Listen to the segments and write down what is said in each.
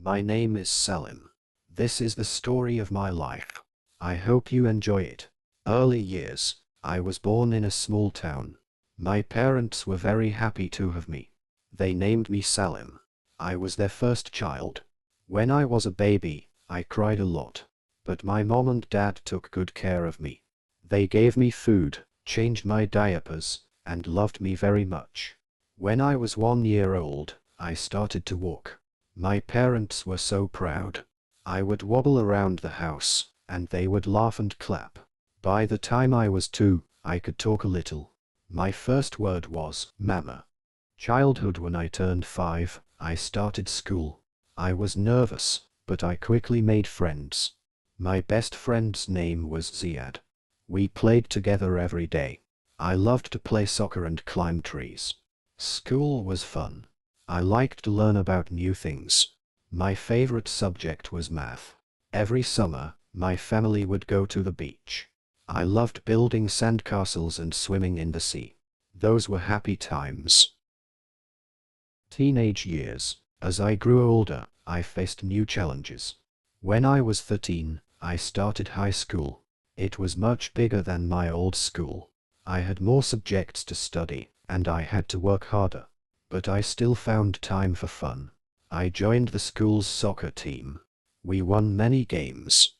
My name is Selim. This is the story of my life. I hope you enjoy it. Early years. I was born in a small town. My parents were very happy to have me. They named me Selim. I was their first child. When I was a baby, I cried a lot. But my mom and dad took good care of me. They gave me food, changed my diapers, and loved me very much. When I was 1 year old, I started to walk. My parents were so proud. I would wobble around the house, and they would laugh and clap. By the time I was 2, I could talk a little. My first word was mama. Childhood. When I turned 5, I started school. I was nervous, but I quickly made friends. My best friend's name was Ziad. We played together every day. I loved to play soccer and climb trees. School was fun. I liked to learn about new things. My favorite subject was math. Every summer, my family would go to the beach. I loved building sandcastles and swimming in the sea. Those were happy times. Teenage years. As I grew older, I faced new challenges. When I was 13, I started high school. It was much bigger than my old school. I had more subjects to study, and I had to work harder. But I still found time for fun. I joined the school's soccer team. We won many games.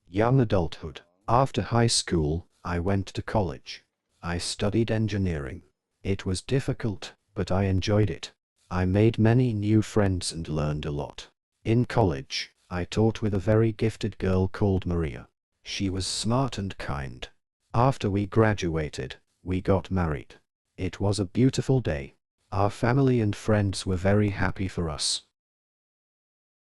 Young adulthood. After high school, I went to college. I studied engineering. It was difficult, but I enjoyed it. I made many new friends and learned a lot. In college, I taught with a very gifted girl called Maria. She was smart and kind. After we graduated, we got married. It was a beautiful day. Our family and friends were very happy for us.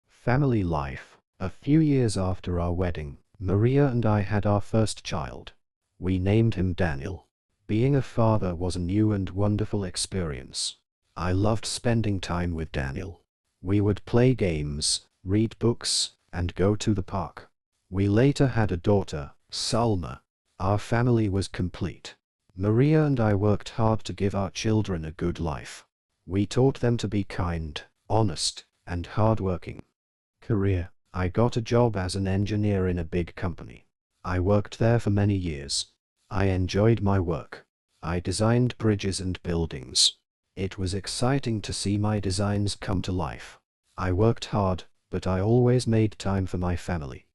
Family life. A few years after our wedding, Maria and I had our first child. We named him Daniel. Being a father was a new and wonderful experience. I loved spending time with Daniel. We would play games, read books, and go to the park. We later had a daughter, Salma. Our family was complete. Maria and I worked hard to give our children a good life. We taught them to be kind, honest, and hardworking. Career. I got a job as an engineer in a big company. I worked there for many years. I enjoyed my work. I designed bridges and buildings. It was exciting to see my designs come to life. I worked hard, but I always made time for my family.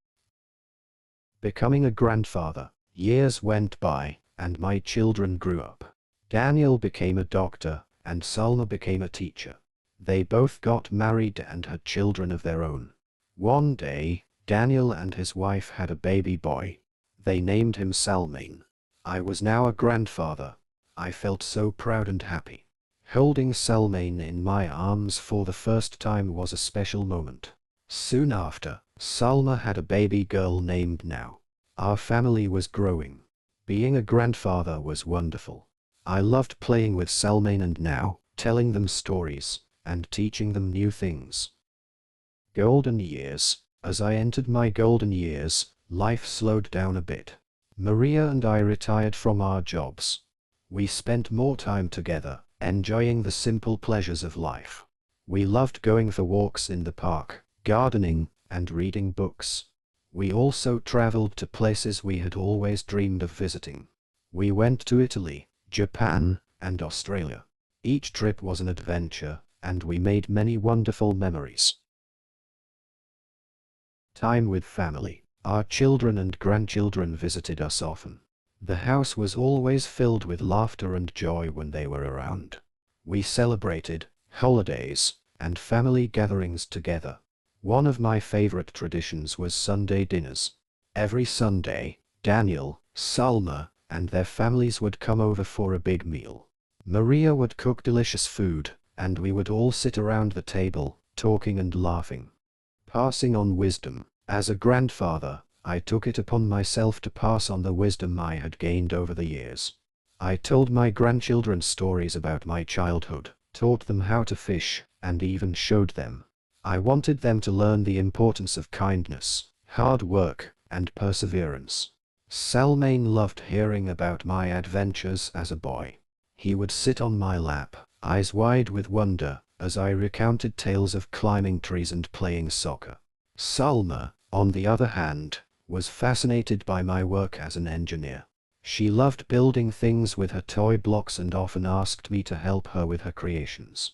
Becoming a grandfather. Years went by, and my children grew up. Daniel became a doctor, and Salma became a teacher. They both got married and had children of their own. One day, Daniel and his wife had a baby boy. They named him Salmain. I was now a grandfather. I felt so proud and happy. Holding Salmain in my arms for the first time was a special moment. Soon after, Salma had a baby girl named Now. Our family was growing. Being a grandfather was wonderful. I loved playing with Salmain and Now, telling them stories, and teaching them new things. Golden years. As I entered my golden years, life slowed down a bit. Maria and I retired from our jobs. We spent more time together, enjoying the simple pleasures of life. We loved going for walks in the park, gardening, and reading books. We also traveled to places we had always dreamed of visiting. We went to Italy, Japan, and Australia. Each trip was an adventure, and we made many wonderful memories. Time with family. Our children and grandchildren visited us often. The house was always filled with laughter and joy when they were around. We celebrated holidays and family gatherings together. One of my favorite traditions was Sunday dinners. Every Sunday, Daniel, Salma, and their families would come over for a big meal. Maria would cook delicious food, and we would all sit around the table, talking and laughing. Passing on wisdom. As a grandfather, I took it upon myself to pass on the wisdom I had gained over the years. I told my grandchildren stories about my childhood, taught them how to fish, and even showed them. I wanted them to learn the importance of kindness, hard work, and perseverance. Salmain loved hearing about my adventures as a boy. He would sit on my lap, eyes wide with wonder, as I recounted tales of climbing trees and playing soccer. Salma, on the other hand, was fascinated by my work as an engineer. She loved building things with her toy blocks and often asked me to help her with her creations.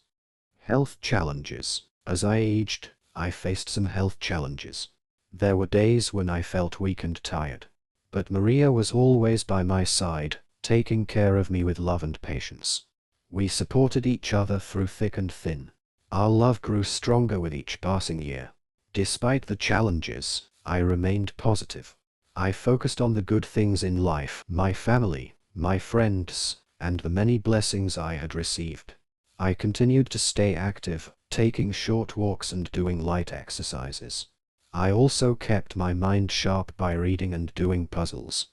Health challenges. As I aged, I faced some health challenges. There were days when I felt weak and tired. But Maria was always by my side, taking care of me with love and patience. We supported each other through thick and thin. Our love grew stronger with each passing year. Despite the challenges, I remained positive. I focused on the good things in life, my family, my friends, and the many blessings I had received. I continued to stay active, taking short walks and doing light exercises. I also kept my mind sharp by reading and doing puzzles.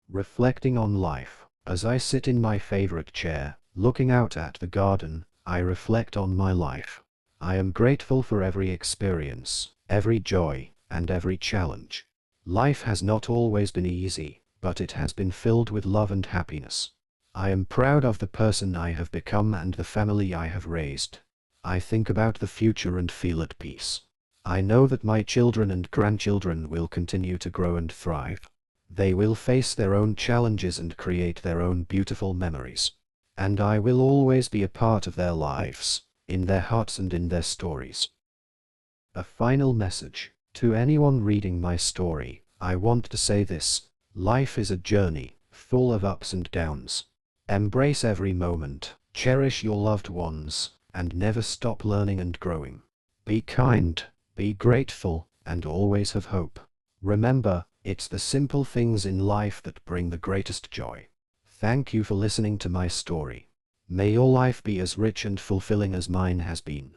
Reflecting on life. As I sit in my favorite chair, looking out at the garden, I reflect on my life. I am grateful for every experience, every joy, and every challenge. Life has not always been easy, but it has been filled with love and happiness. I am proud of the person I have become and the family I have raised. I think about the future and feel at peace. I know that my children and grandchildren will continue to grow and thrive. They will face their own challenges and create their own beautiful memories. And I will always be a part of their lives, in their hearts and in their stories. A final message. To anyone reading my story, I want to say this: life is a journey, full of ups and downs. Embrace every moment, cherish your loved ones, and never stop learning and growing. Be kind, be grateful, and always have hope. Remember, it's the simple things in life that bring the greatest joy. Thank you for listening to my story. May your life be as rich and fulfilling as mine has been.